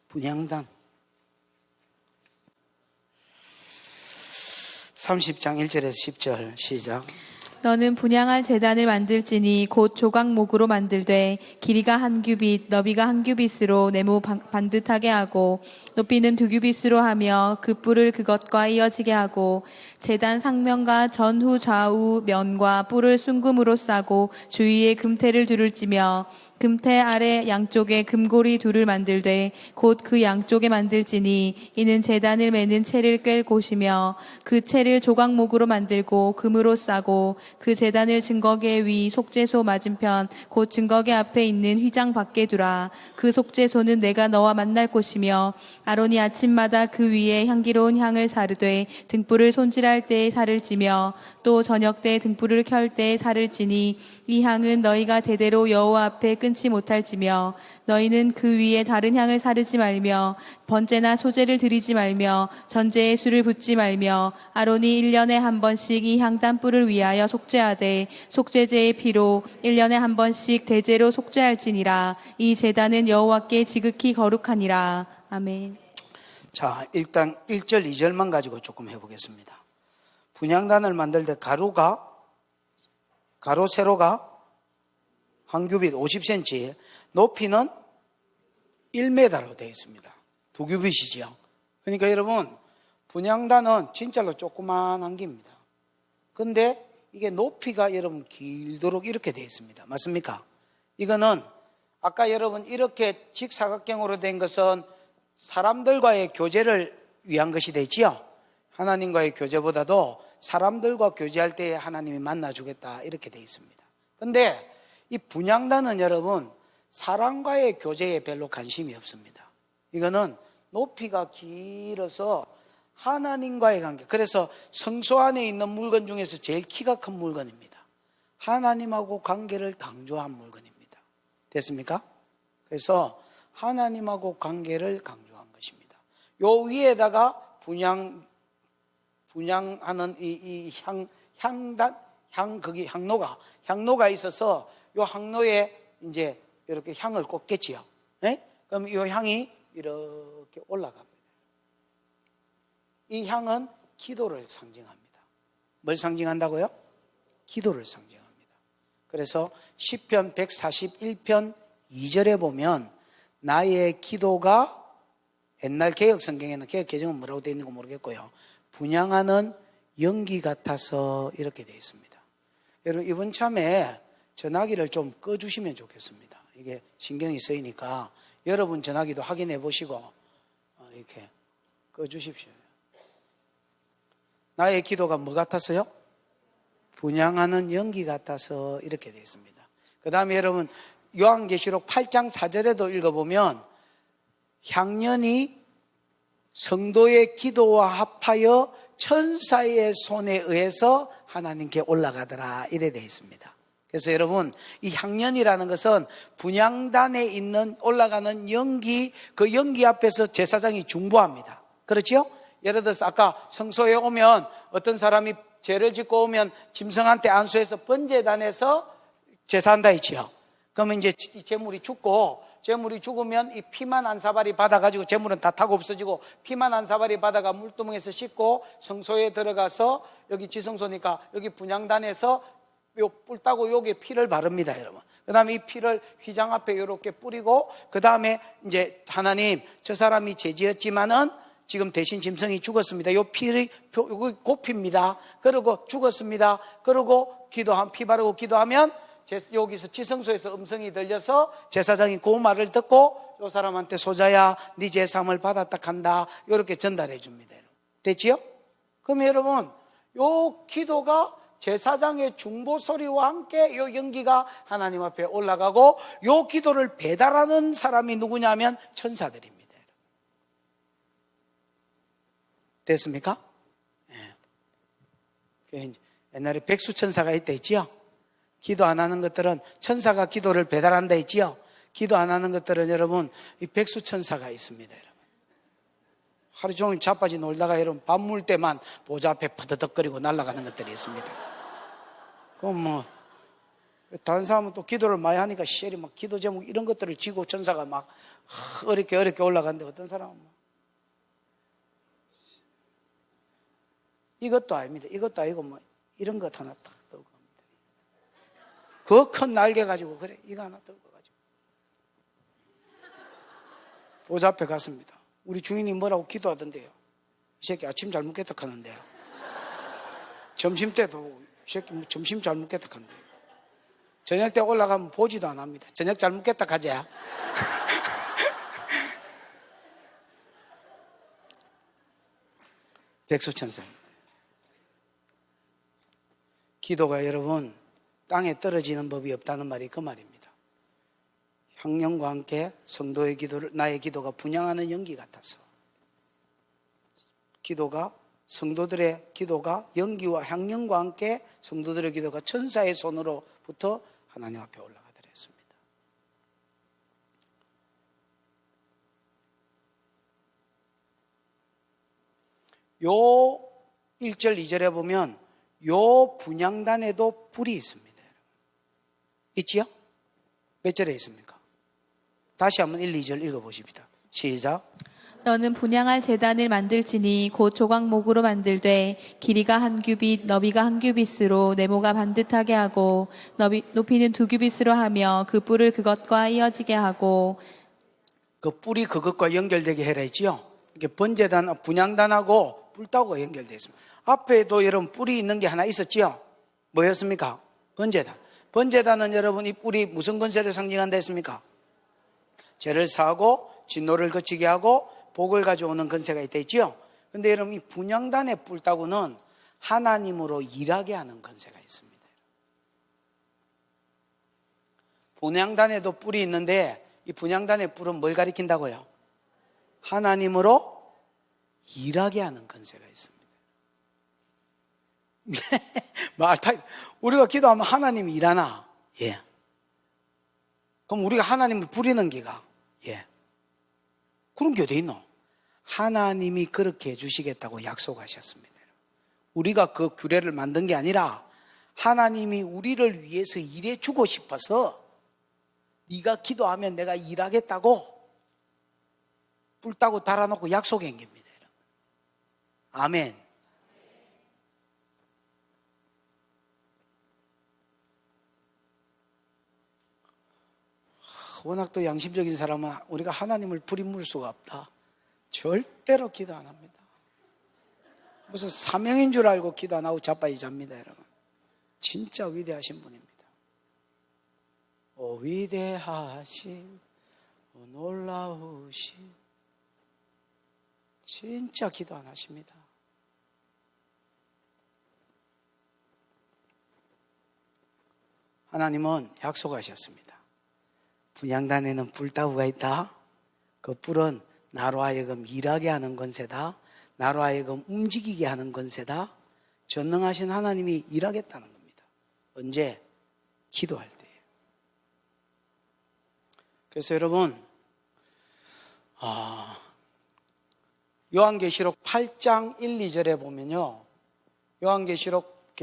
분향단 30장 1절에서 10절 시작. 너는 분향할 제단을 만들지니 곧 조각목으로 만들되 길이가 한 규빗 너비가 한 규빗으로 네모 반듯하게 하고 높이는 2규빗으로 하며 그 뿔을 그것과 이어지게 하고 제단 상면과 전후 좌우 면과 뿔을 순금으로 싸고 주위에 금태를 두를지며 금태 아래 양쪽에 금고리 둘을 만들되 곧 그 양쪽에 만들지니 이는 제단을 매는 채를 꿰 곳이며 그 채를 조각목으로 만들고 금으로 싸고 그 제단을 증거계 위 속죄소 맞은편 곧 증거계 앞에 있는 휘장 밖에 두라. 그 속죄소는 내가 너와 만날 곳이며 아론이 아침마다 그 위에 향기로운 향을 사르되 등불을 손질할 때에 살을 찌며 또 저녁 때 등불을 켤 때에 살을 찌니 이 향은 너희가 대대로 여호와 앞에 끊지 못할지며 너희는 그 위에 다른 향을 사르지 말며 번제나 소제를 드리지 말며 전제에 술을 붓지 말며 아론이 1년에 한 번씩 이 향단불을 위하여 속죄하되 속죄제의 피로 1년에 한 번씩 대제로 속죄할지니라. 이 제단은 여호와께 지극히 거룩하니라. 아멘. 자, 일단 1절 2절만 가지고 조금 해보겠습니다. 분향단을 만들 때 가로 세로가 한 규빗 50cm, 높이는 1m로 되어 있습니다. 2규빗이지요. 그러니까 여러분, 분향단은 진짜로 조그만한 겁니다. 근데 이게 높이가 여러분 길도록 이렇게 되어 있습니다. 맞습니까? 이거는 아까 여러분 이렇게 직사각형으로 된 것은 사람들과의 교제를 위한 것이 되지요. 하나님과의 교제보다도 사람들과 교제할 때 하나님이 만나주겠다 이렇게 되어 있습니다. 근데 이 분향단은 여러분 사람과의 교제에 별로 관심이 없습니다. 이거는 높이가 길어서 하나님과의 관계, 그래서 성소 안에 있는 물건 중에서 제일 키가 큰 물건입니다. 하나님하고 관계를 강조한 물건입니다. 됐습니까? 그래서 하나님하고 관계를 강조한 것입니다. 요 위에다가 분향하는 거기 향로가 있어서 요 향로에 이제 이렇게 향을 꽂겠지요. 네? 그럼 이 향이 이렇게 올라갑니다. 이 향은 기도를 상징합니다. 뭘 상징한다고요? 기도를 상징합니다. 그래서 시편 141편 2절에 보면 나의 기도가, 옛날 개혁 성경에는, 개혁 개정은 뭐라고 되어 있는 거 모르겠고요, 분향하는 연기 같아서 이렇게 되어 있습니다. 여러분 이번 참에 전화기를 좀 꺼주시면 좋겠습니다. 이게 신경이 쓰이니까 여러분 전화기도 확인해 보시고 이렇게 꺼주십시오. 나의 기도가 뭐 같아서요? 분향하는 연기 같아서 이렇게 되어 있습니다. 그 다음에 여러분 요한계시록 8장 4절에도 읽어보면 향년이 성도의 기도와 합하여 천사의 손에 의해서 하나님께 올라가더라 이래 되어 있습니다. 그래서 여러분 이 향년이라는 것은 분향단에 있는 올라가는 연기, 그 연기 앞에서 제사장이 중보합니다. 그렇죠? 예를 들어서 아까 성소에 오면 어떤 사람이 죄를 짓고 오면 짐승한테 안수해서 번제단에서 제사한다 했지요. 그러면 이제 이 재물이 죽으면 이 피만 한 사발이 받아가지고, 재물은 다 타고 없어지고 피만 한 사발이 받아가 물두멍에서 씻고 성소에 들어가서, 여기 지성소니까 여기 분향단에서 요 뿔 따고 여기에 피를 바릅니다, 여러분. 그 다음에 이 피를 휘장 앞에 이렇게 뿌리고, 그 다음에 이제 하나님, 저 사람이 죄지었지만은 지금 대신 짐승이 죽었습니다. 요 피를 여기 곱힙니다. 그리고 죽었습니다. 그리고 피 바르고 기도하면 여기서 지성소에서 음성이 들려서 제사장이 그 말을 듣고 요 사람한테 소자야 네 제사함을 받았다 한다 이렇게 전달해 줍니다. 됐지요? 그럼 여러분 요 기도가 제사장의 중보 소리와 함께 요 연기가 하나님 앞에 올라가고, 요 기도를 배달하는 사람이 누구냐면 천사들입니다. 됐습니까? 네. 옛날에 백수천사가 있다 했지요? 기도 안 하는 것들은 천사가 기도를 배달한다 했지요? 기도 안 하는 것들은 여러분 이 백수천사가 있습니다. 여러분. 하루 종일 자빠지 놀다가 여러분 밥 물 때만 보좌 앞에 퍼드덕거리고 날아가는 것들이 있습니다. 그럼 다른 사람은 또 기도를 많이 하니까 시엘이 막 기도 제목 이런 것들을 쥐고 천사가 막 어렵게 올라가는데 어떤 사람은 이것도 아닙니다. 이것도 아니고 뭐 이런 것 하나 딱 들고 갑니다. 그 큰 날개 가지고 그래 이거 하나 들고 가지고 보좌 앞에 갔습니다. 우리 주인이 뭐라고 기도하던데요. 이 새끼 아침 잘 먹겠다 하는데요. 점심 때도 이 새끼 뭐 점심 잘 먹겠다 한대요. 저녁 때 올라가면 보지도 안 합니다. 저녁 잘 먹겠다 가자. 백수천사입니다. 기도가 여러분 땅에 떨어지는 법이 없다는 말이 그 말입니다. 향령과 함께 성도의 기도를 나의 기도가 분양하는 연기 같아서 기도가 성도들의 기도가 연기와 향령과 함께 성도들의 기도가 천사의 손으로부터 하나님 앞에 올라가더라 했습니다. 요 1절 2절에 보면 요 분향단에도 뿔이 있습니다. 있지요? 몇 절에 있습니까? 다시 한번 1, 2절 읽어보십시다. 시작. 너는 분향할 제단을 만들지니 곧 조각목으로 만들되 길이가 한 규빗 너비가 한 규빗으로 네모가 반듯하게 하고 높이는 2규빗으로 하며 그 뿔을 그것과 이어지게 하고 그 뿔이 그것과 연결되게 해라 했지요. 이게 번제단 분향단하고 뿔따구가 연결되어 있습니다. 앞에도 여러분 뿔이 있는 게 하나 있었지요. 뭐였습니까? 번제단. 번제단은 여러분 이 뿔이 무슨 건설을 상징한다 했습니까? 죄를 사하고 진노를 거치게 하고 복을 가져오는 건세가 있다 했지요. 그런데 여러분 이 분향단의 뿔따구는 하나님으로 일하게 하는 건세가 있습니다. 분향단에도 뿔이 있는데 이 분향단의 뿔은 뭘 가리킨다고요? 하나님으로 일하게 하는 건세가 있습니다. 우리가 기도하면 하나님이 일하나? 예. 그럼 우리가 하나님을 부리는 기가? 예. 그런 게 어디 있노? 하나님이 그렇게 해주시겠다고 약속하셨습니다. 우리가 그 규례를 만든 게 아니라 하나님이 우리를 위해서 일해주고 싶어서 네가 기도하면 내가 일하겠다고 뿔따구 달아놓고 약속한 겁니다. 아멘. 워낙 또 양심적인 사람은 우리가 하나님을 부림물 수가 없다. 절대로 기도 안 합니다. 무슨 사명인 줄 알고 기도 안 하고 자빠이 잡니다, 여러분. 진짜 위대하신 분입니다. 오 위대하신, 오 놀라우신, 진짜 기도 안 하십니다. 하나님은 약속하셨습니다. 분향단에는 뿔따구가 있다. 그 뿔은 나로 하여금 일하게 하는 건세다. 나로 하여금 움직이게 하는 건세다. 전능하신 하나님이 일하겠다는 겁니다. 언제? 기도할 때예요. 그래서 여러분 요한계시록 8장 1, 2절에 보면요. 요한계시록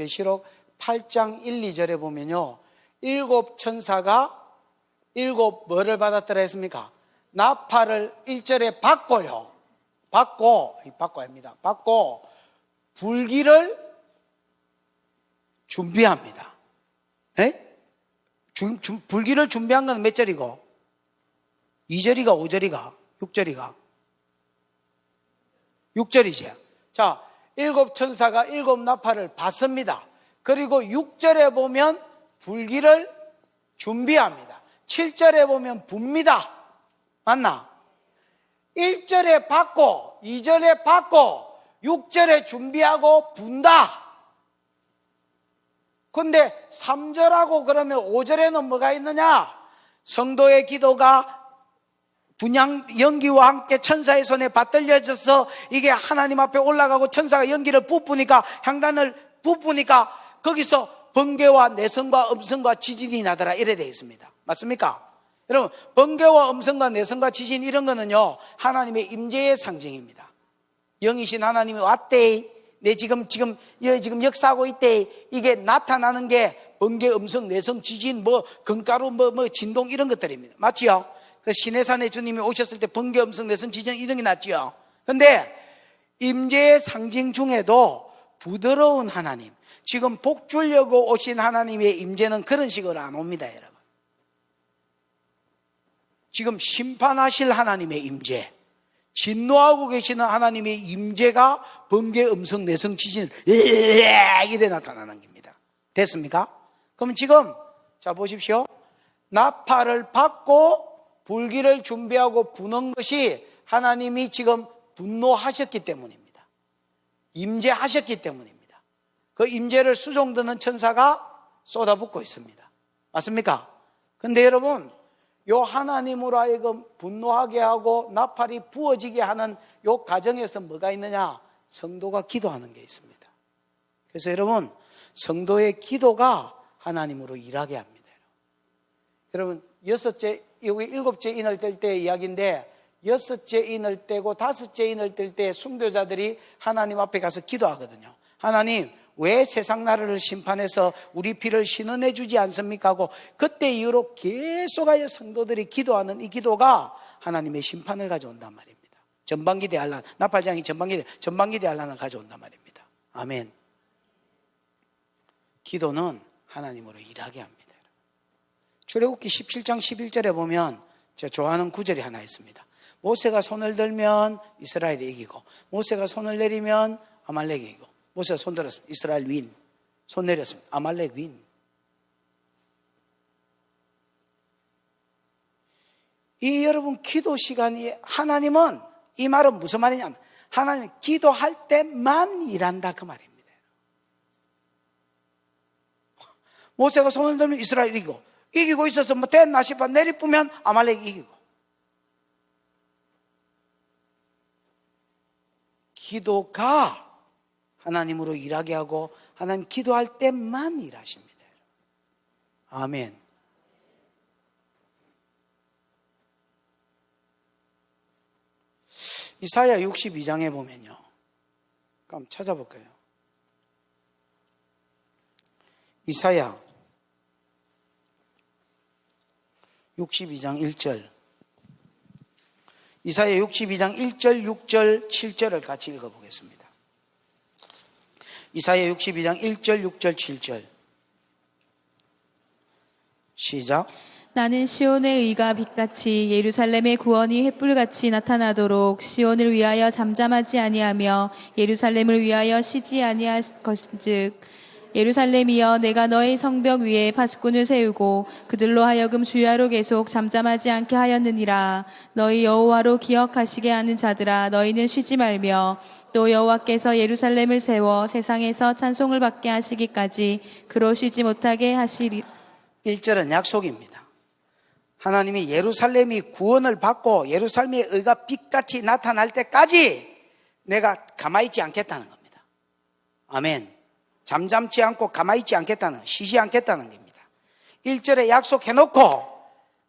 8장 1, 2절에 보면요. 7 천사가 7 뭐를 받았더라 했습니까? 나팔을 1절에 받고요. 받고 합니다. 받고 불기를 준비합니다. 에? 불기를 준비한 건 몇 절이고? 2절이가 5절이가? 6절이가? 6절이죠. 자, 7 천사가 7 나팔을 받습니다. 그리고 6절에 보면 불기를 준비합니다. 7절에 보면 붑니다. 맞나? 1절에 받고 2절에 받고 6절에 준비하고 분다. 근데 3절하고 그러면 5절에는 뭐가 있느냐? 성도의 기도가 분향 연기와 함께 천사의 손에 받들려져서 이게 하나님 앞에 올라가고 천사가 연기를 부으니까 향단을 부으니까 거기서 번개와 내성과 음성과 지진이 나더라 이래 되어 있습니다. 맞습니까? 여러분 번개와 음성과 내성과 지진 이런 거는요 하나님의 임재의 상징입니다. 영이신 하나님이 왔대 내 지금 역사하고 있대 이게 나타나는 게 번개, 음성, 내성, 지진, 뭐 금가루, 뭐 진동 이런 것들입니다. 맞지요? 그 시내산에 주님이 오셨을 때 번개, 음성, 내성, 지진 이런 게 났지요. 근데 임재의 상징 중에도 부드러운 하나님, 지금 복 주려고 오신 하나님의 임재는 그런 식으로 안 옵니다, 여러분. 지금 심판하실 하나님의 임재, 진노하고 계시는 하나님의 임재가 번개, 음성, 내성, 지진 이래 나타나는 겁니다. 됐습니까? 그럼 지금 자 보십시오. 나팔을 받고 불기를 준비하고 부는 것이 하나님이 지금 분노하셨기 때문입니다. 임재하셨기 때문입니다. 그 임재를 수종드는 천사가 쏟아붓고 있습니다. 맞습니까? 근데 여러분, 요 하나님으로 하여금 분노하게 하고 나팔이 부어지게 하는 요 과정에서 뭐가 있느냐? 성도가 기도하는 게 있습니다. 그래서 여러분, 성도의 기도가 하나님으로 일하게 합니다. 여러분, 여기 일곱째 인을 뗄 때의 이야기인데, 여섯째 인을 떼고 다섯째 인을 뗄 때 순교자들이 하나님 앞에 가서 기도하거든요. 하나님, 왜 세상 나라를 심판해서 우리 피를 신원해 주지 않습니까? 하고 그때 이후로 계속하여 성도들이 기도하는 이 기도가 하나님의 심판을 가져온단 말입니다. 전방기대 한란, 나팔장이 전방기대 한란을 가져온단 말입니다. 아멘. 기도는 하나님으로 일하게 합니다. 출애굽기 17장 11절에 보면 제가 좋아하는 구절이 하나 있습니다. 모세가 손을 들면 이스라엘이 이기고, 모세가 손을 내리면 아말렉이 이기고, 모세가 손 들었습니다. 이스라엘 윈. 손 내렸습니다. 아말렉 윈. 이 여러분 기도 시간이, 하나님은, 이 말은 무슨 말이냐면 하나님은 기도할 때만 일한다 그 말입니다. 모세가 손을 들면 이스라엘 이기고 있어서 뭐 됐나 싶어 내리쁘면 아말렉 이기고. 기도가 하나님으로 일하게 하고 하나님 기도할 때만 일하십니다. 아멘. 이사야 62장에 보면요, 한번 찾아볼까요? 이사야 62장 1절, 이사야 62장 1절, 6절, 7절을 같이 읽어보겠습니다. 이사야 62장 1절, 6절, 7절 시작. 나는 시온의 의가 빛같이 예루살렘의 구원이 횃불같이 나타나도록 시온을 위하여 잠잠하지 아니하며 예루살렘을 위하여 쉬지 아니할 것즉, 예루살렘이여, 내가 너의 성벽 위에 파수꾼을 세우고 그들로 하여금 주야로 계속 잠잠하지 않게 하였느니라. 너희 여호와로 기억하시게 하는 자들아, 너희는 쉬지 말며 또 여호와께서 예루살렘을 세워 세상에서 찬송을 받게 하시기까지 그로 쉬지 못하게 하시리. 1절은 약속입니다. 하나님이 예루살렘이 구원을 받고 예루살렘의 의가 빛같이 나타날 때까지 내가 가만히 있지 않겠다는 겁니다. 아멘. 잠잠치 않고 가만히 있지 않겠다는, 쉬지 않겠다는 겁니다. 1절에 약속해놓고,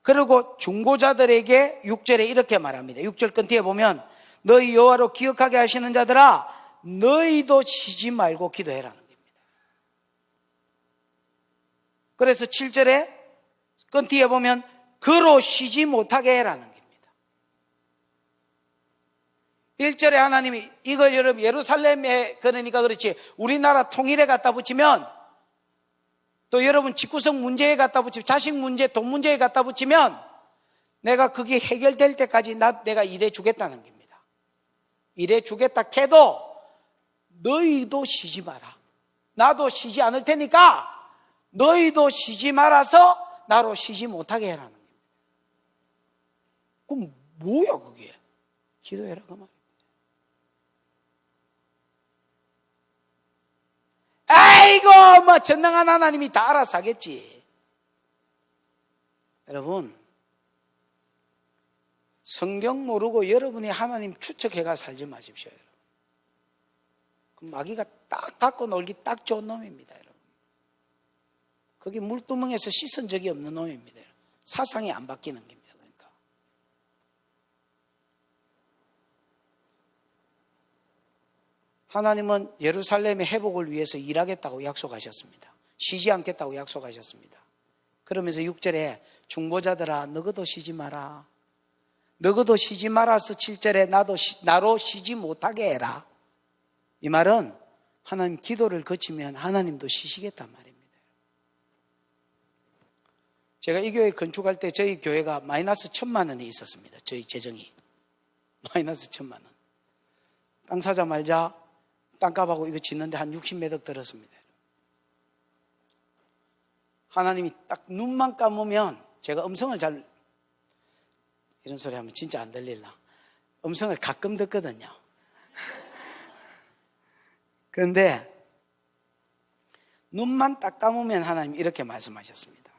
그리고 중보자들에게 6절에 이렇게 말합니다. 6절 끝에 보면 너희 여호와로 기억하게 하시는 자들아, 너희도 쉬지 말고 기도해라는 겁니다. 그래서 7절에 끝에 보면 그로 쉬지 못하게 해라는 겁니다. 1절에 하나님이 이걸 여러분 예루살렘에, 그러니까 그렇지, 우리나라 통일에 갖다 붙이면, 또 여러분 집구석 문제에 갖다 붙이면, 자식 문제, 돈 문제에 갖다 붙이면 내가 그게 해결될 때까지 내가 일해 주겠다는 겁니다. 일해 주겠다 해도 너희도 쉬지 마라. 나도 쉬지 않을 테니까 너희도 쉬지 말아서 나로 쉬지 못하게 해라는 겁니다. 그럼 뭐야 그게? 기도해라 그 말이야. 아이고 뭐 전능한 하나님이 다 알아서 하겠지. 여러분, 성경 모르고 여러분이 하나님 추측해가 살지 마십시오. 여러분. 그럼 마귀가 딱 갖고 놀기 딱 좋은 놈입니다. 여러분. 거기 물두멍에서 씻은 적이 없는 놈입니다. 여러분. 사상이 안 바뀌는 겁니다. 그러니까 하나님은 예루살렘의 회복을 위해서 일하겠다고 약속하셨습니다. 쉬지 않겠다고 약속하셨습니다. 그러면서 6절에 중보자들아 너희도 쉬지 마라. 너희도 쉬지 말아서 7절에 나로 쉬지 못하게 해라. 이 말은 하나님 기도를 거치면 하나님도 쉬시겠단 말입니다. 제가 이 교회 건축할 때 저희 교회가 마이너스 1,000만 원이 있었습니다. 저희 재정이. 마이너스 1,000만 원. 땅 사자 말자 땅값하고 이거 짓는데 한 60매덕 들었습니다. 하나님이 딱 눈만 감으면 제가 음성을 잘 이런 소리 하면 진짜 안 들릴라. 음성을 가끔 듣거든요. 그런데 눈만 딱 감으면 하나님 이렇게 말씀하셨습니다.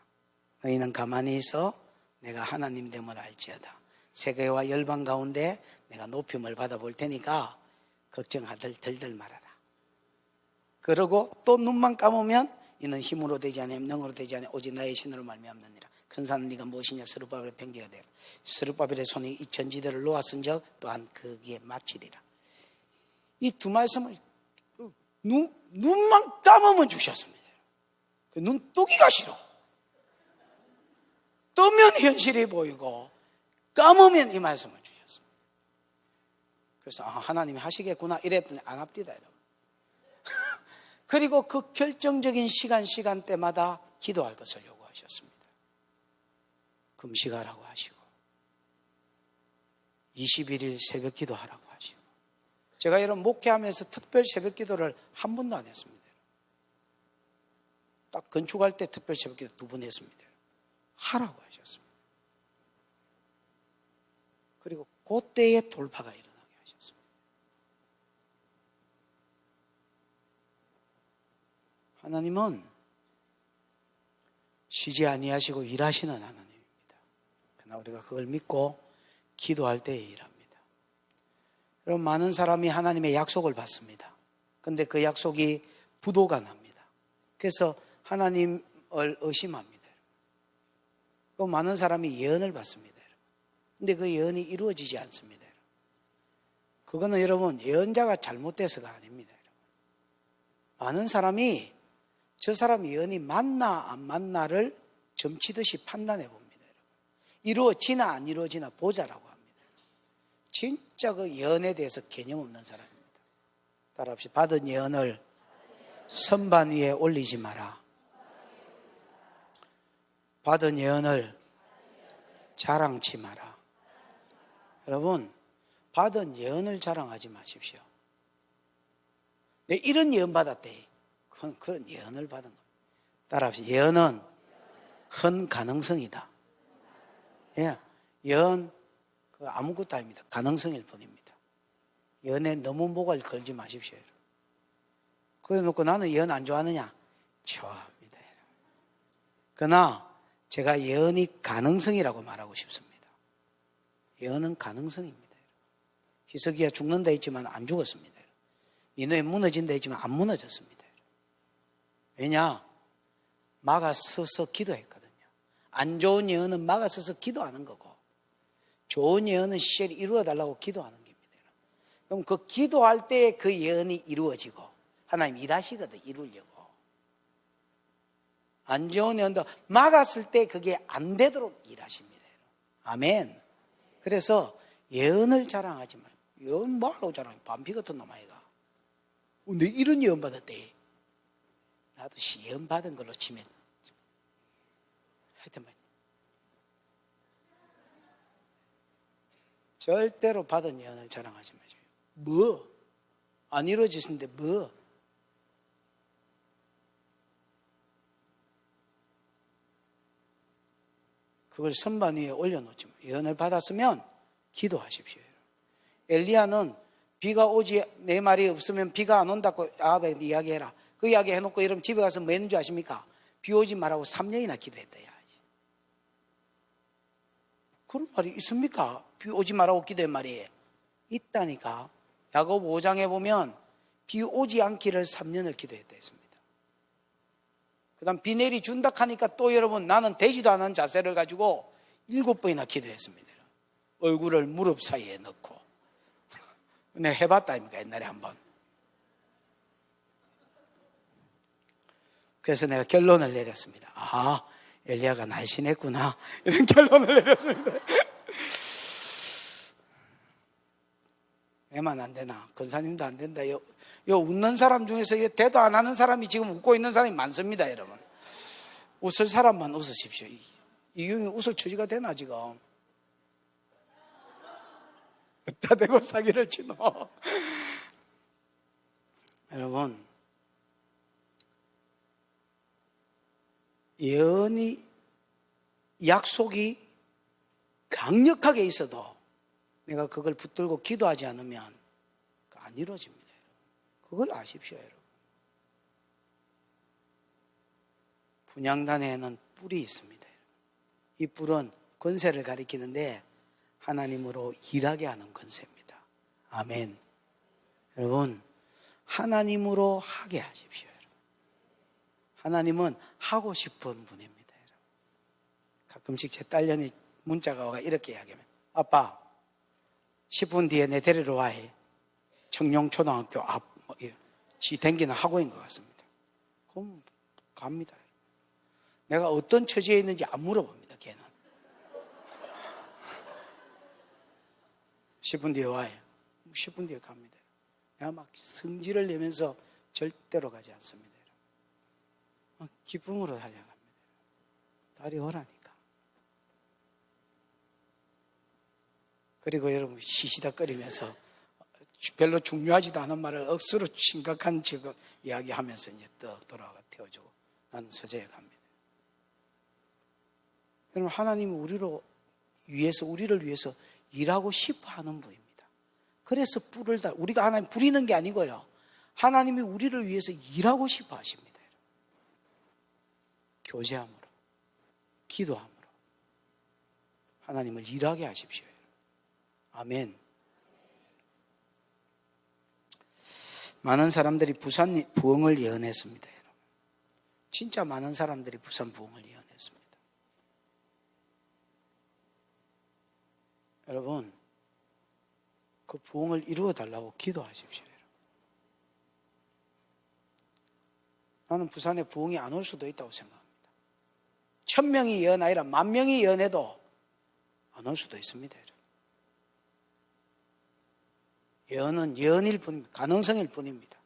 너희는 가만히 있어 내가 하나님 됨을 알지어다. 세계와 열방 가운데 내가 높임을 받아볼 테니까 걱정하들 들들 말아라. 그러고 또 눈만 감으면 이는 힘으로 되지 않으면 능으로 되지 않으면 오직 나의 신으로 말미암느니라. 큰 산은 네가 무엇이냐 스룹바벨의 평기가 되라. 스룹바벨의 손이 이 전지대를 놓았은즉 또한 거기에 마치리라. 이 두 말씀을 눈만 감으면 주셨습니다. 눈뜨기가 싫어. 뜨면 현실이 보이고 감으면 이 말씀을 주셨습니다. 그래서 하나님이 하시겠구나 이랬더니 안 합디다 여러분. 그리고 그 결정적인 시간대마다 기도할 것을 요구하셨습니다. 금식하라고 하시고 21일 새벽 기도하라고 하시고 제가 이런 목회하면서 특별 새벽 기도를 한 번도 안 했습니다. 딱 건축할 때 특별 새벽 기도 2번 했습니다. 하라고 하셨습니다. 그리고 그때에 돌파가 일어나게 하셨습니다. 하나님은 쉬지 아니하시고 일하시는 하나님입니다. 그러나 우리가 그걸 믿고 기도할 때에 일합니다. 여러분 많은 사람이 하나님의 약속을 받습니다. 그런데 그 약속이 부도가 납니다. 그래서 하나님을 의심합니다. 또 많은 사람이 예언을 받습니다. 그런데 그 예언이 이루어지지 않습니다. 그거는 여러분 예언자가 잘못돼서가 아닙니다. 많은 사람이 저 사람 예언이 맞나 안 맞나를 점치듯이 판단해 봅니다. 이루어지나 안 이루어지나 보자라고 합니다. 진짜 그 예언에 대해서 개념 없는 사람입니다. 따라합시다. 받은 예언을 선반 위에 올리지 마라. 받은 예언을 자랑치 마라. 여러분 받은 예언을 자랑하지 마십시오. 내 이런 예언 받았대. 그런 예언을 받은 겁니다. 따라합시다. 예언은 큰 가능성이다. 예, 예언 아무것도 아닙니다. 가능성일 뿐입니다. 예언에 너무 목을 걸지 마십시오. 그래 놓고 나는 예언 안 좋아하느냐? 좋아합니다. 그러나 제가 예언이 가능성이라고 말하고 싶습니다. 예언은 가능성입니다. 히스기야 죽는다 했지만 안 죽었습니다. 니느웨 무너진다 했지만 안 무너졌습니다. 왜냐? 막아 서서 기도했거든요. 안 좋은 예언은 막아 서서 기도하는 거고 좋은 예언은 시절이 이루어달라고 기도하는 겁니다. 그럼 그 기도할 때 그 예언이 이루어지고 하나님 일하시거든 이루려고. 안 좋은 예언도 막았을 때 그게 안 되도록 일하십니다. 아멘. 그래서 예언을 자랑하지 말고 예언 뭐하려고 자랑해. 반피 같은 놈 아이가. 내 이런 예언 받았대. 나도 예언 받은 걸로 치면 하여튼 절대로 받은 예언을 자랑하지 마십시오. 뭐? 안 이루어지는데 뭐? 그걸 선반 위에 올려놓지 마. 예언을 받았으면 기도하십시오. 엘리야는 비가 오지 내 말이 없으면 비가 안 온다고 아합에게 이야기해라. 그 이야기 해놓고 이러면 집에 가서 뭐 했는 줄 아십니까? 비 오지 말라고 3년이나 기도했다. 야. 그런 말이 있습니까? 비 오지 말라고 기도한 말이 있다니까. 야고보 5장에 보면 비 오지 않기를 3년을 기도했다 했습니다. 그 다음 비 내리 준다 하니까 또 여러분 나는 되지도 않은 자세를 가지고 7번이나 기도했습니다. 얼굴을 무릎 사이에 넣고. 내가 해봤다 아닙니까? 옛날에 한번. 그래서 내가 결론을 내렸습니다. 아, 엘리야가 날씬했구나. 이런 결론을 내렸습니다. 애만 안 되나? 권사님도 안 된다. 요 웃는 사람 중에서 대도 안 하는 사람이 지금 웃고 있는 사람이 많습니다, 여러분. 웃을 사람만 웃으십시오. 이경이 웃을 처지가 되나, 지금? 다 대고 사기를 치노. 여러분, 예언이, 약속이 강력하게 있어도 내가 그걸 붙들고 기도하지 않으면 안 이루어집니다. 그걸 아십시오, 여러분. 분향단에는 뿔이 있습니다. 이 뿔은 권세를 가리키는데 하나님으로 일하게 하는 권세입니다. 아멘. 여러분, 하나님으로 하게 하십시오. 여러분. 하나님은 하고 싶은 분입니다. 여러분. 가끔씩 제 딸년이 문자가 와가 이렇게 이야기하면, 아빠 10분 뒤에 내 데리러 와해. 청룡초등학교 앞 지 댕기는 학원인 것 같습니다. 그럼 갑니다. 내가 어떤 처지에 있는지 안 물어봅니다. 걔는 10분 뒤에 와해. 10분 뒤에 갑니다. 내가 막 성질을 내면서 절대로 가지 않습니다. 기쁨으로 달려갑니다. 딸이 오라니까. 그리고 여러분 시시닥거리면서 별로 중요하지도 않은 말을 억수로 심각한 지금 이야기하면서 이제 또 돌아가 태워주고 나는 서재에 갑니다. 여러분, 하나님이 우리를 위해서 일하고 싶어 하는 분입니다. 그래서 뿔을 우리가 하나님 부리는 게 아니고요. 하나님이 우리를 위해서 일하고 싶어 하십니다. 교제함으로, 기도함으로 하나님을 일하게 하십시오. 아멘. 많은 사람들이 부흥을 예언했습니다. 여러분. 진짜 많은 사람들이 부산 부흥을 예언했습니다. 여러분, 그 부흥을 이루어 달라고 기도하십시오. 여러분. 나는 부산에 부흥이 안 올 수도 있다고 생각합니다. 1000명이 예언하여라 10,000명이 예언해도 안 올 수도 있습니다. 여러분. 예언은 예언일 뿐입니다. 가능성일 뿐입니다.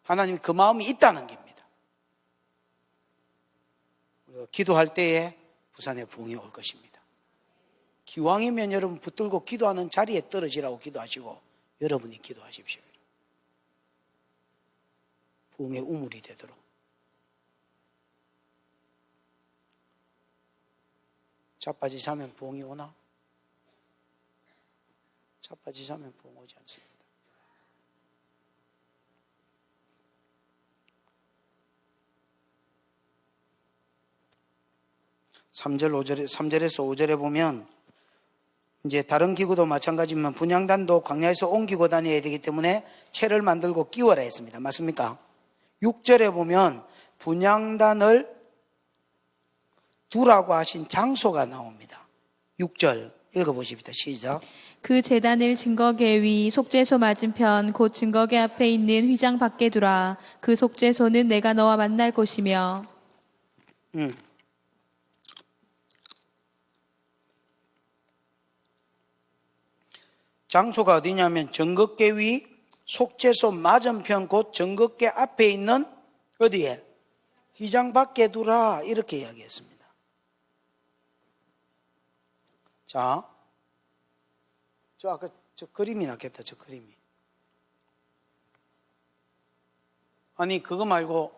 하나님이 그 마음이 있다는 겁니다. 우리가 기도할 때에 부산에 부흥이 올 것입니다. 기왕이면 여러분 붙들고 기도하는 자리에 떨어지라고 기도하시고 여러분이 기도하십시오. 부흥의 우물이 되도록. 자빠지 자면 부흥이 오나? 자빠지 자면 부흥 오지 않습니다. 3절에서 5절에 보면 이제 다른 기구도 마찬가지지만 분향단도 광야에서 옮기고 다녀야 되기 때문에 채를 만들고 끼워라 했습니다. 맞습니까? 6절에 보면 분향단을 두라고 하신 장소가 나옵니다. 6절 읽어보십니다. 시작. 그 제단을 증거궤 위 속죄소 맞은편 곧 증거궤 앞에 있는 휘장 밖에 두라. 그 속죄소는 내가 너와 만날 곳이며. 장소가 어디냐면 증거궤 위 속죄소 맞은편 곧 증거궤 앞에 있는 어디에? 휘장 밖에 두라. 이렇게 이야기했습니다. 자, 저 아까 저 그림이 났겠다. 저 그림이. 아니 그거 말고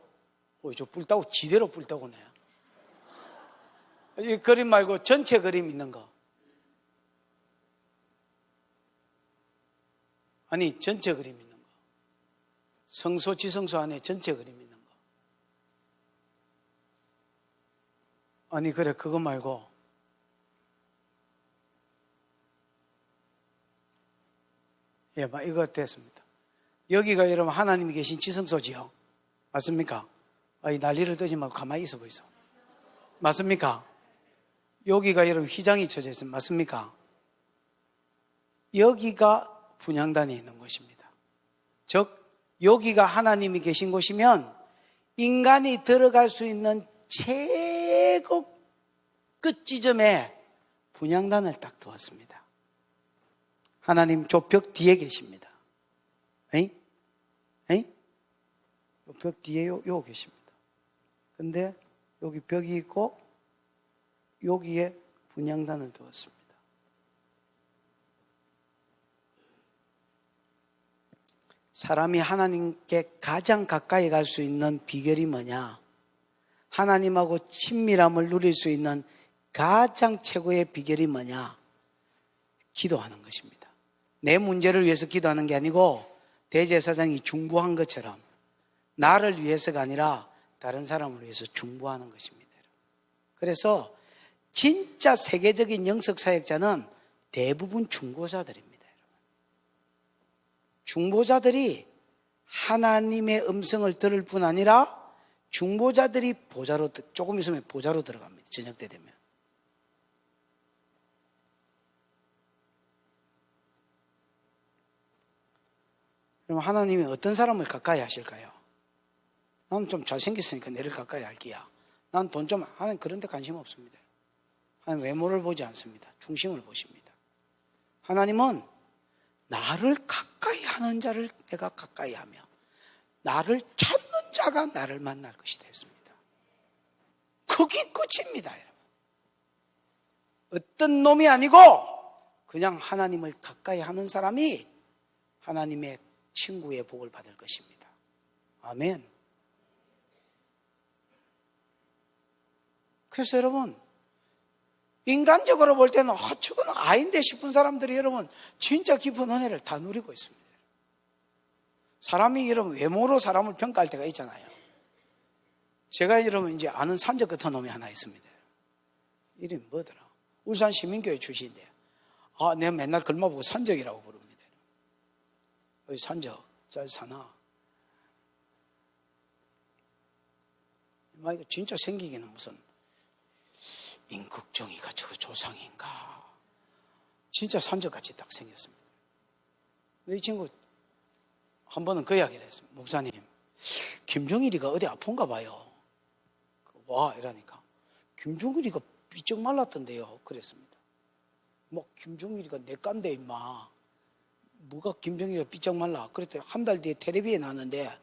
저 뿔따고 지대로 뿔따고네. 이 그림 말고 전체 그림 있는 거. 아니 전체 그림 있는 거. 성소 지성소 안에 전체 그림 있는 거. 아니 그래 그거 말고 예, 이거 됐습니다. 여기가 여러분 하나님이 계신 지성소지요. 맞습니까? 이 난리를 뜨지 말고 가만히 있어 보이소. 맞습니까? 여기가 여러분 휘장이 쳐져 있습니다. 맞습니까? 여기가 분향단이 있는 곳입니다. 즉 여기가 하나님이 계신 곳이면 인간이 들어갈 수 있는 최고 끝 지점에 분향단을 딱 두었습니다. 하나님 저 벽 뒤에 계십니다. 에이? 벽 뒤에 요 계십니다. 근데 여기 벽이 있고 여기에 분향단을 두었습니다. 사람이 하나님께 가장 가까이 갈 수 있는 비결이 뭐냐? 하나님하고 친밀함을 누릴 수 있는 가장 최고의 비결이 뭐냐? 기도하는 것입니다. 내 문제를 위해서 기도하는 게 아니고 대제사장이 중보한 것처럼 나를 위해서가 아니라 다른 사람을 위해서 중보하는 것입니다. 그래서 진짜 세계적인 영성사역자는 대부분 중보자들입니다. 중보자들이 하나님의 음성을 들을 뿐 아니라 중보자들이 보좌로, 조금 있으면 보좌로 들어갑니다. 저녁 때 되면. 그럼 하나님이 어떤 사람을 가까이 하실까요? 나는 좀 잘생겼으니까 내를 가까이 할게야. 난 돈 좀, 하나님 그런 데 관심 없습니다. 하나님 외모를 보지 않습니다. 중심을 보십니다. 하나님은 나를 가까이 하는 자를 내가 가까이 하며 나를 찾는 자가 나를 만날 것이다 했습니다. 그게 끝입니다, 여러분. 어떤 놈이 아니고 그냥 하나님을 가까이 하는 사람이 하나님의 친구의 복을 받을 것입니다. 아멘. 그래서 여러분, 인간적으로 볼 때는 저건 아닌데 싶은 사람들이 여러분 진짜 깊은 은혜를 다 누리고 있습니다. 사람이 여러분 외모로 사람을 평가할 때가 있잖아요. 제가 여러분 이제 아는 산적 같은 놈이 하나 있습니다. 이름이 뭐더라? 울산 시민교회 출신인데, 내가 맨날 글만 보고 산적이라고 부릅니다. 어이 산적 잘 사나? 이거 진짜 생기기는 무슨 임꺽정이가 저 조상인가? 진짜 산적같이 딱 생겼습니다. 이 친구 한 번은 그 이야기를 했습니다. 목사님, 김종일이가 어디 아픈가 봐요. 와 이러니까 김종일이가 삐쩍 말랐던데요. 그랬습니다. 뭐 김종일이가 내 깐데 임마. 뭐가 김종일이가 삐쩍 말라. 그랬더니 한 달 뒤에 텔레비에 나왔는데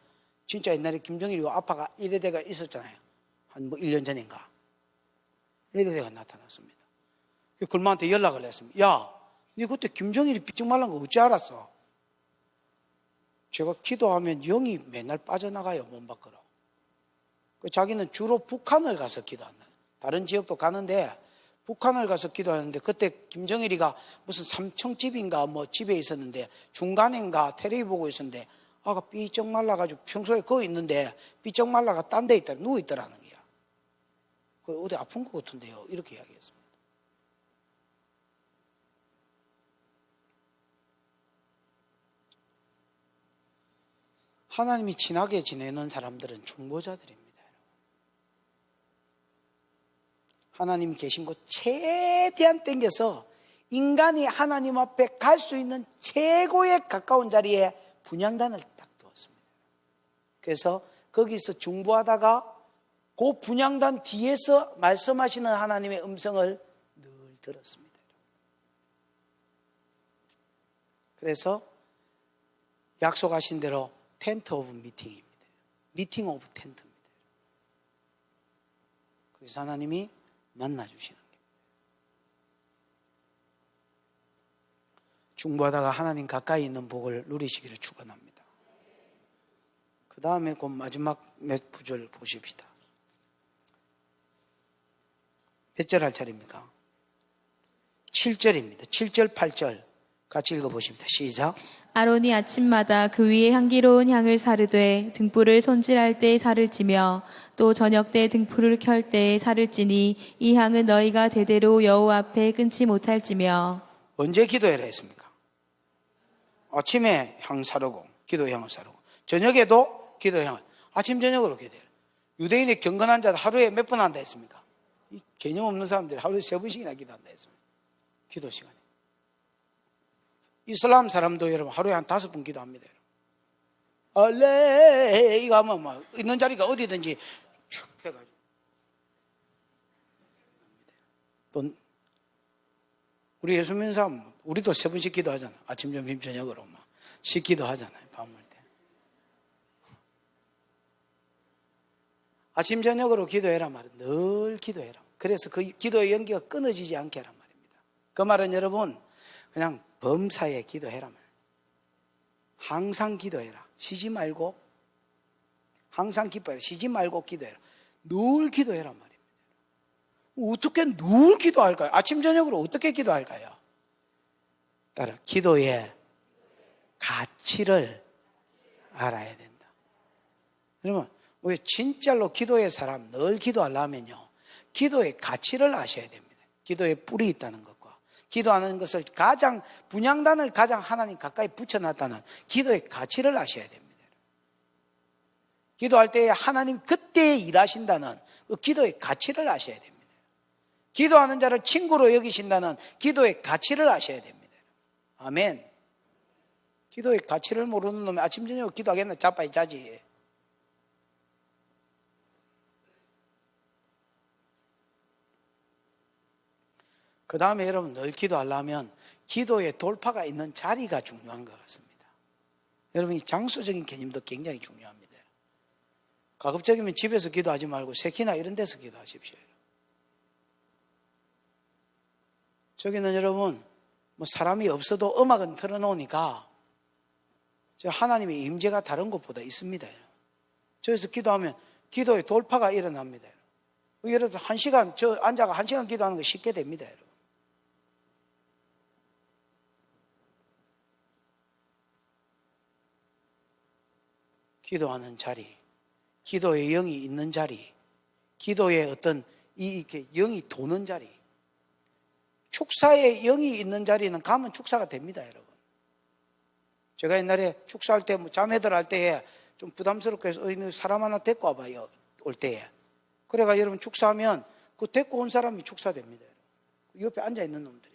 진짜 옛날에 김종일이가 아빠가 이래대가 있었잖아요. 한 뭐 1년 전인가. 이래대가 나타났습니다. 글마한테 연락을 했습니다. 야, 니 그때 김정일이 삐쩍 말란 거 어찌 알았어? 제가 기도하면 영이 맨날 빠져나가요, 몸 밖으로. 자기는 주로 북한을 가서 기도한다. 다른 지역도 가는데 북한을 가서 기도하는데 그때 김정일이가 무슨 삼청집인가 뭐 집에 있었는데 중간인가 텔레비 보고 있었는데 아가 삐쩍 말라가지고 평소에 거기 있는데 삐쩍 말라가 딴 데 있더라, 누워 있더라는 거야. 어디 아픈 것 같은데요. 이렇게 이야기했습니다. 하나님이 친하게 지내는 사람들은 중보자들입니다. 하나님이 계신 곳 최대한 땡겨서 인간이 하나님 앞에 갈 수 있는 최고의 가까운 자리에 분향단을 딱 두었습니다. 그래서 거기서 중보하다가 그 분향단 뒤에서 말씀하시는 하나님의 음성을 늘 들었습니다. 그래서 약속하신 대로 텐트 오브 미팅입니다. 미팅 오브 텐트입니다. 그래서 하나님이 만나주시는 겁니다. 중보하다가 하나님 가까이 있는 복을 누리시기를 축원합니다. 그 다음에 그 마지막 몇 구절 보십시다. 몇 절 할 차례입니까? 7절입니다. 7절, 8절 같이 읽어보십니다. 시작. 아론이 아침마다 그 위에 향기로운 향을 사르되 등불을 손질할 때 살을 찌며 또 저녁 때 등불을 켤 때 살을 찌니 이 향은 너희가 대대로 여호와 앞에 끊지 못할지며. 언제 기도해라 했습니까? 아침에 향 사르고 기도의 향을 사르고 저녁에도 기도의 향을 아침 저녁으로 기도해라. 유대인의 경건한 자들 하루에 몇 번 한다 했습니까? 이 개념 없는 사람들이 하루에 3번씩이나 기도한다 했습니다. 기도 시간에. 이슬람 사람도 여러분 하루에 한 5번 기도합니다. 알레 이거 하면 막 있는 자리가 어디든지 쭉 해가지고 또 우리 예수 믿는 사람 우리도 3번씩 기도하잖아. 아침, 점심, 저녁으로 막 식기도 하잖아요. 밥 먹을 때 아침, 저녁으로 기도해라 말은 늘 기도해라. 그래서 그 기도의 연기가 끊어지지 않게 하란 말입니다. 그 말은 여러분 그냥 범사에 기도해라 말이에요. 항상 기도해라. 쉬지 말고 항상 기뻐해라. 쉬지 말고 기도해라. 늘 기도해라 말입니다. 어떻게 늘 기도할까요? 아침 저녁으로 어떻게 기도할까요? 따라 기도의 가치를 알아야 된다. 여러분 우리 진짜로 기도의 사람 늘 기도하려면요 기도의 가치를 아셔야 됩니다. 기도에 뿔이 있다는 것과 기도하는 것을 가장 분향단을 가장 하나님 가까이 붙여놨다는 기도의 가치를 아셔야 됩니다. 기도할 때에 하나님 그때 일하신다는 그 기도의 가치를 아셔야 됩니다. 기도하는 자를 친구로 여기신다는 기도의 가치를 아셔야 됩니다. 아멘. 기도의 가치를 모르는 놈이 아침 저녁 기도하겠나? 자빠이 자지. 그 다음에 여러분 늘 기도하려면 기도의 돌파가 있는 자리가 중요한 것 같습니다. 여러분 이 장소적인 개념도 굉장히 중요합니다. 가급적이면 집에서 기도하지 말고 새키나 이런 데서 기도하십시오. 저기는 여러분 뭐 사람이 없어도 음악은 틀어놓으니까 저 하나님의 임재가 다른 곳보다 있습니다. 저기서 기도하면 기도의 돌파가 일어납니다. 예를 들어서 1시간 저 앉아가 1시간 기도하는 거 쉽게 됩니다. 여러분. 기도하는 자리, 기도의 영이 있는 자리, 기도의 어떤 이렇게 영이 도는 자리, 축사에 영이 있는 자리는 가면 축사가 됩니다, 여러분. 제가 옛날에 축사할 때, 자매들 할 때에 좀 부담스럽게 해서 사람 하나 데리고 와봐요, 올 때에. 그래가 여러분 축사하면 그 데리고 온 사람이 축사됩니다. 옆에 앉아 있는 놈들이.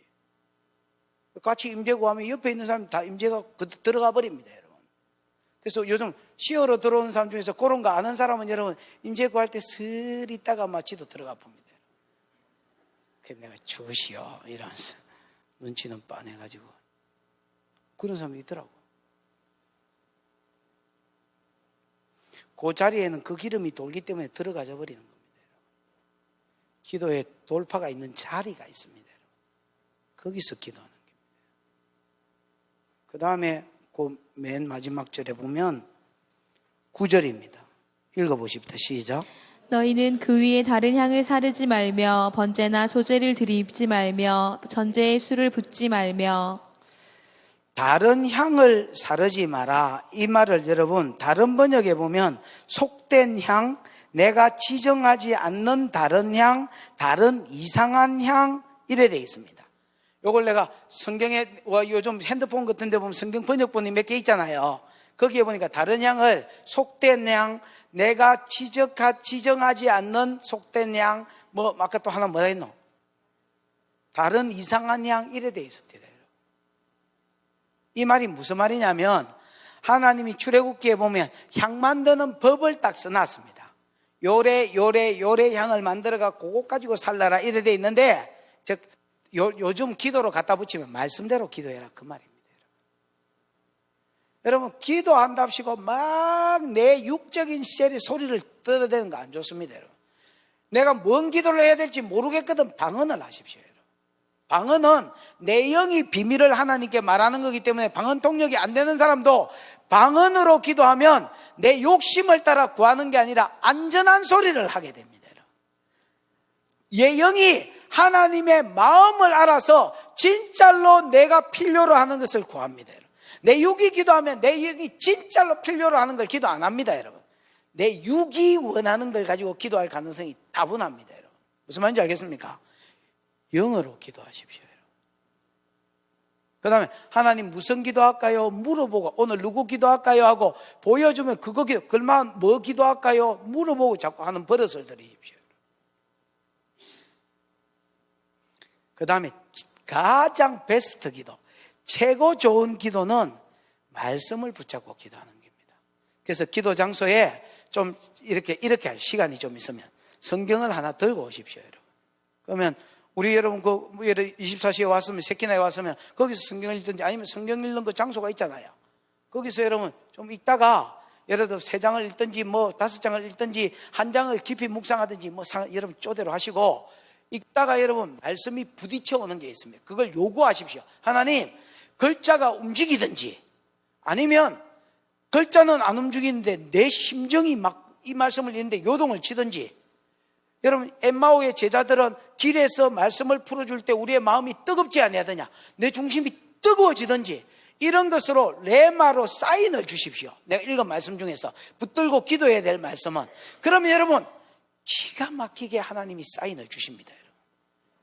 같이 임재고 하면 옆에 있는 사람이 다 임재가 들어가 버립니다, 여러분. 그래서 요즘 시어로 들어온 사람 중에서 그런 거 아는 사람은 여러분 임재 구할 때 슬 있다가 마치도 들어가 봅니다. 그래서 내가 주시오 이러면서 눈치는 빤해가지고 그런 사람이 있더라고. 그 자리에는 그 기름이 돌기 때문에 들어가져 버리는 겁니다. 기도에 돌파가 있는 자리가 있습니다. 거기서 기도하는 겁니다. 그 다음에 그 맨 마지막 절에 보면 9절입니다. 읽어보십시다. 시작. 너희는 그 위에 다른 향을 사르지 말며 번제나 소제를 드리지 말며 전제에 술을 붓지 말며. 다른 향을 사르지 마라. 이 말을 여러분 다른 번역에 보면 속된 향, 내가 지정하지 않는 다른 향, 다른 이상한 향 이래 되어 있습니다. 요걸 내가 성경에 요즘 핸드폰 같은 데 보면 성경 번역본이 몇 개 있잖아요. 거기에 보니까 다른 향을 속된 향, 내가 지정하지 않는 속된 향, 뭐 아까 또 하나 뭐가 있노? 다른 이상한 향 이래 되어 있습니다. 이 말이 무슨 말이냐면 하나님이 출애굽기에 보면 향 만드는 법을 딱 써놨습니다. 요래 향을 만들어가 그거 가지고 살라라 이래 되어 있는데 즉 요즘 기도로 갖다 붙이면 말씀대로 기도해라 그 말입니다. 여러분 기도한답시고 막 내 육적인 셀이 소리를 떨어대는 거 안 좋습니다. 여러분. 내가 뭔 기도를 해야 될지 모르겠거든 방언을 하십시오. 여러분. 방언은 내 영이 비밀을 하나님께 말하는 거기 때문에 방언 통역이 안 되는 사람도 방언으로 기도하면 내 욕심을 따라 구하는 게 아니라 안전한 소리를 하게 됩니다. 여러분. 내 영이 하나님의 마음을 알아서 진짜로 내가 필요로 하는 것을 구합니다. 여러분. 내 육이 기도하면 내 영이 진짜로 필요로 하는 걸 기도 안 합니다, 여러분. 내 육이 원하는 걸 가지고 기도할 가능성이 다분합니다, 여러분. 무슨 말인지 알겠습니까? 영어로 기도하십시오, 여러분. 그 다음에 하나님 무슨 기도할까요? 물어보고 오늘 누구 기도할까요? 하고 보여주면 그거 그만 뭐 기도할까요? 물어보고 자꾸 하는 버릇을 들이십시오. 그 다음에 가장 베스트 기도, 최고 좋은 기도는 말씀을 붙잡고 기도하는 겁니다. 그래서 기도 장소에 좀 이렇게 할 시간이 좀 있으면 성경을 하나 들고 오십시오, 여러분. 그러면 우리 여러분 그 24시에 왔으면 새끼나에 왔으면 거기서 성경을 읽든지 아니면 성경 읽는 그 장소가 있잖아요. 거기서 여러분 좀 읽다가 예를 들어 3장을 읽든지 뭐 5장을 읽든지 한 장을 깊이 묵상하든지 뭐 여러분 쪼대로 하시고 읽다가 여러분 말씀이 부딪혀 오는 게 있습니다. 그걸 요구하십시오. 하나님, 글자가 움직이든지 아니면 글자는 안 움직이는데 내 심정이 막 이 말씀을 읽는데 요동을 치든지, 여러분 엠마오의 제자들은 길에서 말씀을 풀어줄 때 우리의 마음이 뜨겁지 아니하더냐, 내 중심이 뜨거워지든지 이런 것으로 레마로 사인을 주십시오. 내가 읽은 말씀 중에서 붙들고 기도해야 될 말씀은, 그러면 여러분 기가 막히게 하나님이 사인을 주십니다. 여러분.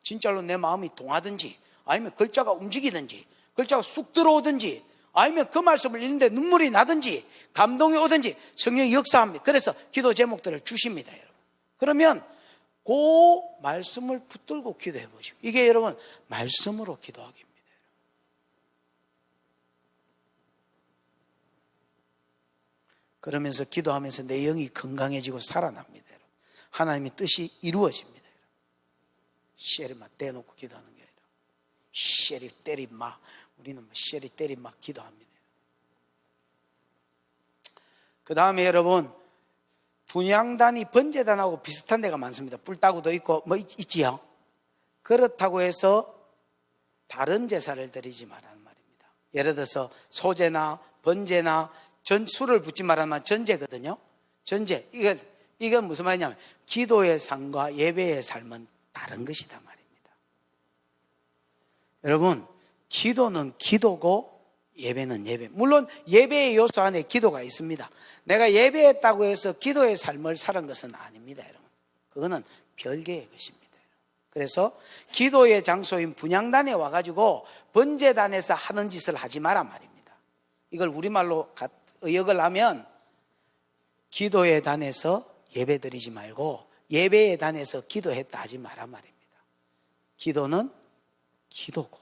진짜로 내 마음이 동하든지 아니면 글자가 움직이든지 글자가 쑥 들어오든지 아니면 그 말씀을 읽는데 눈물이 나든지 감동이 오든지 성령이 역사합니다. 그래서 기도 제목들을 주십니다, 여러분. 그러면 그 말씀을 붙들고 기도해 보십시오. 이게 여러분 말씀으로 기도하기입니다. 그러면서 기도하면서 내 영이 건강해지고 살아납니다, 여러분. 하나님의 뜻이 이루어집니다, 여러분. 쉐리마 떼놓고 기도하는 게 아니라 쉐리 때리마, 우리는 쉐리 때리마 기도합니다. 그 다음에 여러분 분향단이 번제단하고 비슷한 데가 많습니다. 뿔따구도 있고 뭐 있지요. 그렇다고 해서 다른 제사를 드리지 말라는 말입니다. 예를 들어서 소제나 번제나 술을 붓지 말라면 전제거든요. 전제. 이건 무슨 말이냐면 기도의 삶과 예배의 삶은 다른 것이다 말입니다. 여러분, 기도는 기도고 예배는 예배. 물론 예배의 요소 안에 기도가 있습니다. 내가 예배했다고 해서 기도의 삶을 살은 것은 아닙니다, 여러분. 그거는 별개의 것입니다. 그래서 기도의 장소인 분향단에 와가지고 번제단에서 하는 짓을 하지 마라 말입니다. 이걸 우리말로 의역을 하면 기도의 단에서 예배 드리지 말고 예배의 단에서 기도했다 하지 마라 말입니다. 기도는 기도고,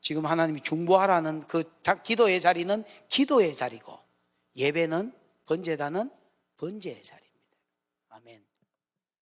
지금 하나님이 중보하라는 그 기도의 자리는 기도의 자리고, 예배는 번제단은 번제의 자리입니다. 아멘.